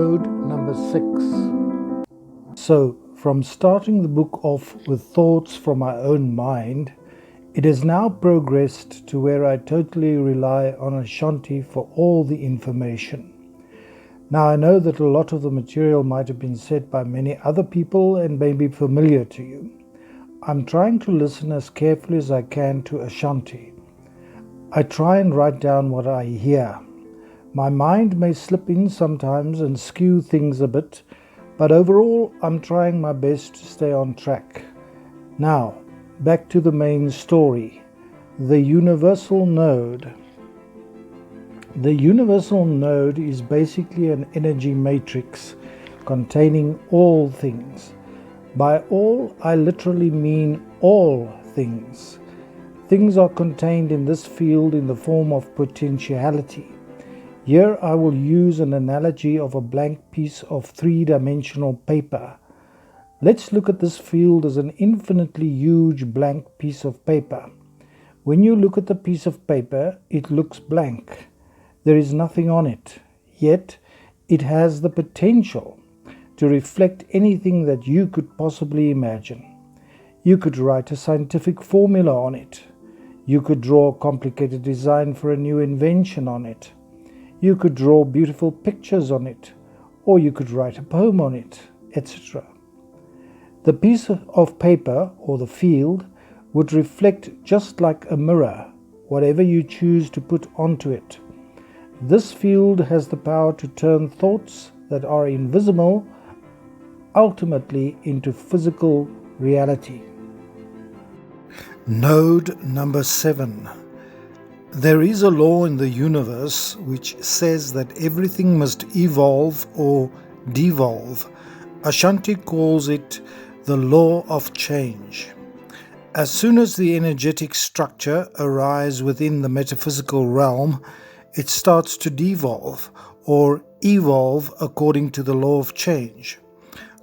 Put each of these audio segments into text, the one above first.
Node number 6. So, from starting the book off with thoughts from my own mind, it has now progressed to where I totally rely on Ashanti for all the information. Now I know that a lot of the material might have been said by many other people and may be familiar to you. I'm trying to listen as carefully as I can to Ashanti. I try and write down what I hear. My mind may slip in sometimes and skew things a bit, but overall I'm trying my best to stay on track. Now, back to the main story. The universal node. The universal node is basically an energy matrix containing all things. By all, I literally mean all things. Things are contained in this field in the form of potentiality. Here I will use an analogy of a blank piece of three-dimensional paper. Let's look at this field as an infinitely huge blank piece of paper. When you look at the piece of paper, it looks blank. There is nothing on it, yet it has the potential to reflect anything that you could possibly imagine. You could write a scientific formula on it. You could draw a complicated design for a new invention on it. You could draw beautiful pictures on it, or you could write a poem on it, etc. The piece of paper, or the field, would reflect just like a mirror, whatever you choose to put onto it. This field has the power to turn thoughts that are invisible ultimately into physical reality. Node number 7. There is a law in the universe which says that everything must evolve or devolve. Ashanti calls it the law of change. As soon as the energetic structure arises within the metaphysical realm, it starts to devolve or evolve according to the law of change.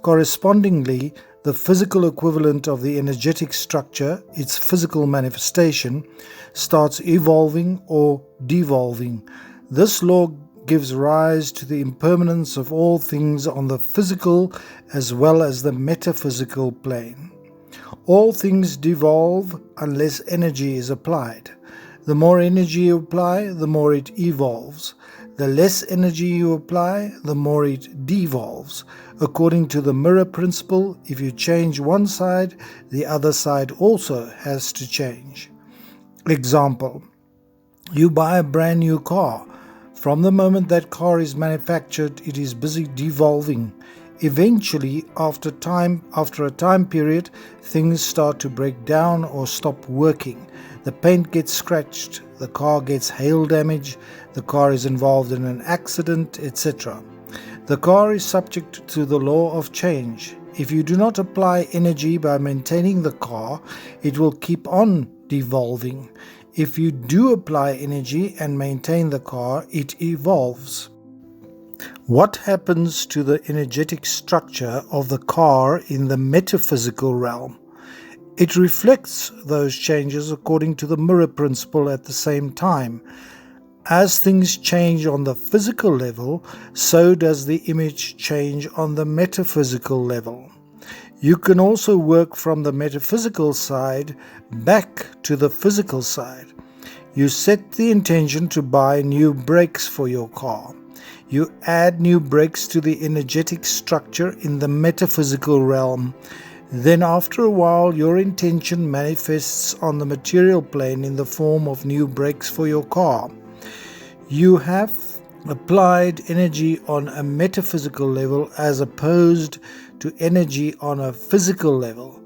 Correspondingly, the physical equivalent of the energetic structure, its physical manifestation, starts evolving or devolving. This law gives rise to the impermanence of all things on the physical as well as the metaphysical plane. All things devolve unless energy is applied. The more energy you apply, the more it evolves. The less energy you apply, the more it devolves. According to the mirror principle, if you change one side, the other side also has to change. Example: you buy a brand new car. From the moment that car is manufactured, it is busy devolving. Eventually, after a time period, things start to break down or stop working. The paint gets scratched, the car gets hail damage, the car is involved in an accident, etc. The car is subject to the law of change. If you do not apply energy by maintaining the car, it will keep on devolving. If you do apply energy and maintain the car, it evolves. What happens to the energetic structure of the car in the metaphysical realm? It reflects those changes according to the mirror principle at the same time. As things change on the physical level, so does the image change on the metaphysical level. You can also work from the metaphysical side back to the physical side. You set the intention to buy new brakes for your car. You add new brakes to the energetic structure in the metaphysical realm. Then after a while, your intention manifests on the material plane in the form of new brakes for your car. You have applied energy on a metaphysical level as opposed to energy on a physical level.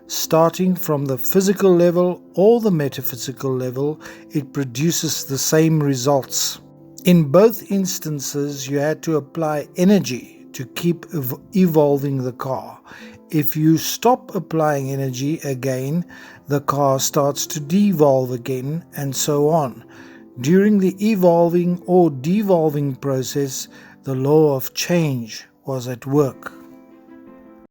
Starting from the physical level or the metaphysical level, it produces the same results. In both instances, you had to apply energy to keep evolving the car. If you stop applying energy again, the car starts to devolve again, and so on. During the evolving or devolving process, the law of change was at work.